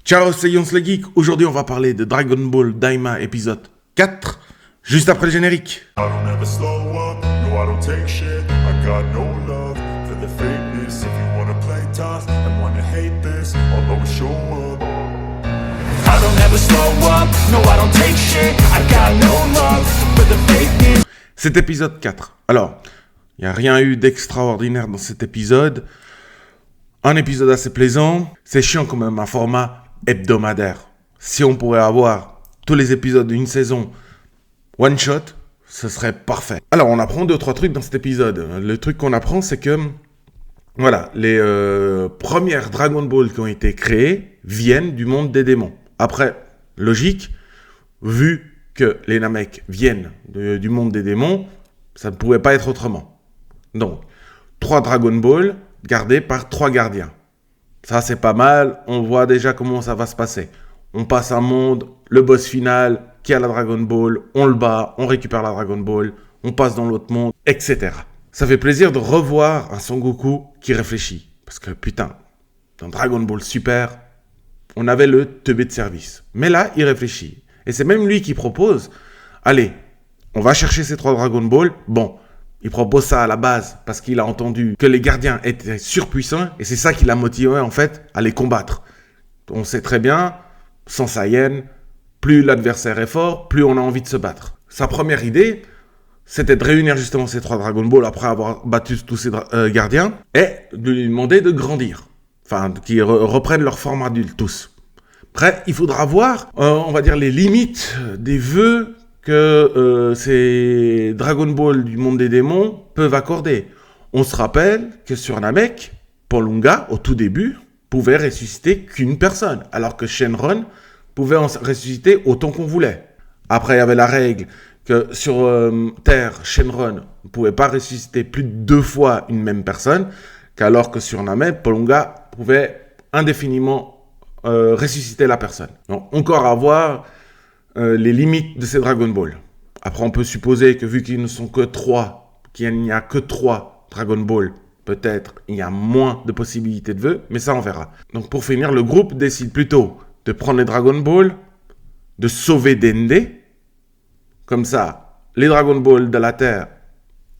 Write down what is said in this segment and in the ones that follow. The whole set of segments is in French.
Ciao, c'est Yons le Geek. Aujourd'hui, on va parler de Dragon Ball Daima épisode 4, juste après le générique. I don't ever slow up, no I don't take shit. I got no love for the fakeness. If you wanna play tough and wanna hate this, I'll always show up. I don't ever slow up, no I don't take shit. I got no love for the fakeness. Cet épisode 4. Alors, il n'y a rien eu d'extraordinaire dans cet épisode. Un épisode assez plaisant. C'est chiant quand même, un format hebdomadaire. Si on pourrait avoir tous les épisodes d'une saison one shot, ce serait parfait. Alors, on apprend 2-3 trucs dans cet épisode. Le truc qu'on apprend, c'est que voilà, les premières Dragon Ball qui ont été créées viennent du monde des démons. Après, logique, vu que les Namek viennent du monde des démons, ça ne pouvait pas être autrement. Donc, 3 Dragon Ball gardés par 3 gardiens. Ça, c'est pas mal. On voit déjà comment ça va se passer. On passe un monde, le boss final, qui a la Dragon Ball, on le bat, on récupère la Dragon Ball, on passe dans l'autre monde, etc. Ça fait plaisir de revoir un Son Goku qui réfléchit. Parce que, putain, dans Dragon Ball Super, on avait le teubé de service. Mais là, il réfléchit. Et c'est même lui qui propose, allez, on va chercher ces 3 Dragon Ball. Bon, il propose ça à la base parce qu'il a entendu que les gardiens étaient surpuissants et c'est ça qui l'a motivé en fait à les combattre. On sait très bien, sans Saiyan, plus l'adversaire est fort, plus on a envie de se battre. Sa première idée, c'était de réunir justement ces 3 Dragon Ball après avoir battu tous ces gardiens et de lui demander de grandir. Enfin, qu'ils reprennent leur forme adulte tous. Après, il faudra voir, on va dire, les limites des vœux que ces Dragon Ball du monde des démons peuvent accorder. On se rappelle que sur Namek, Porunga, au tout début, pouvait ressusciter qu'une personne, alors que Shenron pouvait en ressusciter autant qu'on voulait. Après, il y avait la règle que sur Terre, Shenron ne pouvait pas ressusciter plus de 2 fois une même personne, qu'alors que sur Namek, Porunga pouvait indéfiniment ressusciter la personne. Donc, encore à voir les limites de ces Dragon Ball. Après, on peut supposer que vu qu'ils ne sont que 3, qu'il n'y a que 3 Dragon Ball, peut-être il y a moins de possibilités de vœux, mais ça on verra. Donc pour finir, le groupe décide plutôt de prendre les Dragon Ball, de sauver Dende, comme ça, les Dragon Ball de la Terre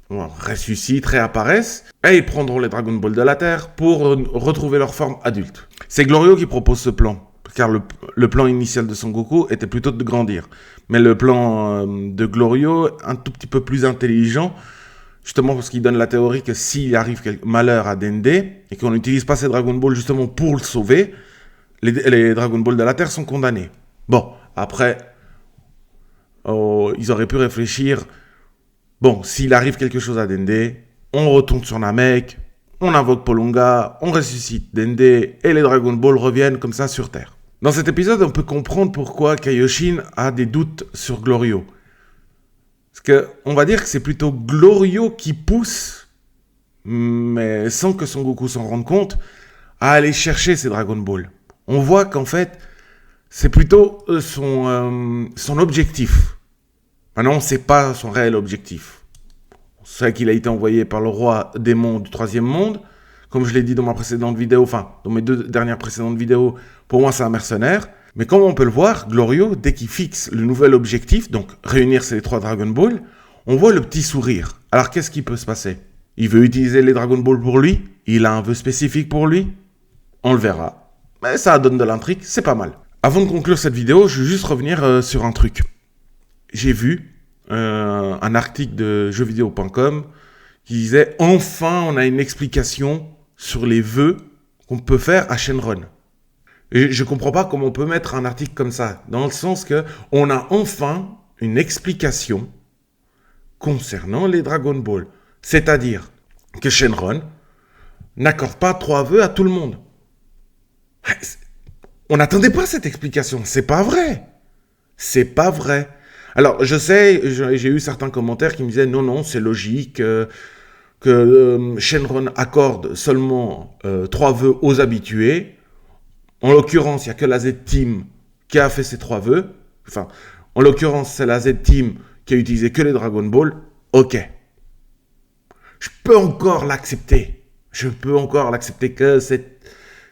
ressuscitent, réapparaissent, et ils prendront les Dragon Ball de la Terre pour retrouver leur forme adulte. C'est Glorio qui propose ce plan. Car le plan initial de Son Goku était plutôt de grandir. Mais le plan de Glorio, un tout petit peu plus intelligent, justement parce qu'il donne la théorie que s'il arrive quelque malheur à Dende, et qu'on n'utilise pas ces Dragon Ball justement pour le sauver, les Dragon Ball de la Terre sont condamnés. Bon, après, ils auraient pu réfléchir, bon, s'il arrive quelque chose à Dende, on retourne sur Namek, on invoque Porunga, on ressuscite Dende, et les Dragon Ball reviennent comme ça sur Terre. Dans cet épisode, on peut comprendre pourquoi Kaioshin a des doutes sur Glorio. Parce qu'on va dire que c'est plutôt Glorio qui pousse, mais sans que Son Goku s'en rende compte, à aller chercher ces Dragon Ball. On voit qu'en fait, c'est plutôt son objectif. Maintenant, on ne sait pas son réel objectif. On sait qu'il a été envoyé par le roi démon du 3e monde. Comme je l'ai dit dans ma précédente vidéo, enfin, dans mes 2 dernières précédentes vidéos, pour moi, c'est un mercenaire. Mais comme on peut le voir, Glorio, dès qu'il fixe le nouvel objectif, donc réunir ces 3 Dragon Ball, on voit le petit sourire. Alors, qu'est-ce qui peut se passer? Il veut utiliser les Dragon Ball pour lui? Il a un vœu spécifique pour lui? On le verra. Mais ça donne de l'intrigue, c'est pas mal. Avant de conclure cette vidéo, je veux juste revenir sur un truc. J'ai vu un article de jeuxvideo.com qui disait « Enfin, on a une explication sur les vœux qu'on peut faire à Shenron. » Et je comprends pas comment on peut mettre un article comme ça, dans le sens que on a enfin une explication concernant les Dragon Ball. C'est-à-dire que Shenron n'accorde pas 3 vœux à tout le monde. On n'attendait pas cette explication, c'est pas vrai. C'est pas vrai. Alors, je sais, j'ai eu certains commentaires qui me disaient non, c'est logique que Shenron accorde seulement 3 vœux aux habitués. En l'occurrence, il n'y a que la Z-Team qui a fait ces 3 vœux. Enfin, en l'occurrence, c'est la Z-Team qui a utilisé que les Dragon Ball. Ok. Je peux encore l'accepter. Je peux encore l'accepter que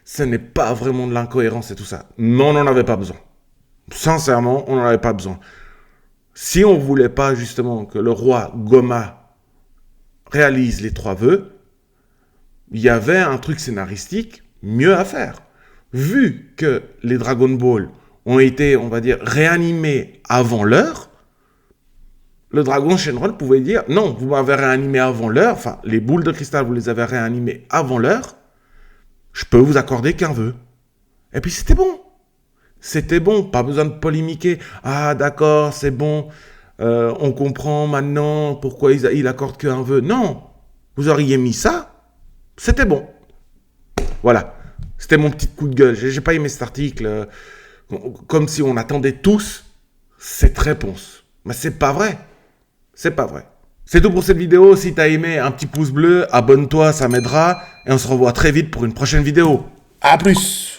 ce n'est pas vraiment de l'incohérence et tout ça. Mais on n'en avait pas besoin. Sincèrement, on n'en avait pas besoin. Si on ne voulait pas justement que le roi Goma réalise les 3 vœux, il y avait un truc scénaristique mieux à faire. Vu que les Dragon Ball ont été, on va dire, réanimés avant l'heure, le dragon Shenron pouvait dire « Non, vous m'avez réanimé avant l'heure, enfin, les boules de cristal, vous les avez réanimées avant l'heure, je peux vous accorder qu'un vœu. » Et puis c'était bon. C'était bon, pas besoin de polémiquer. « Ah, d'accord, c'est bon, on comprend maintenant pourquoi il accorde qu'un vœu. » Non, vous auriez mis ça, c'était bon. Voilà, c'était mon petit coup de gueule. J'ai pas aimé cet article, comme si on attendait tous cette réponse. Mais c'est pas vrai. C'est pas vrai. C'est tout pour cette vidéo. Si t'as aimé, un petit pouce bleu, abonne-toi, ça m'aidera. Et on se revoit très vite pour une prochaine vidéo. À plus!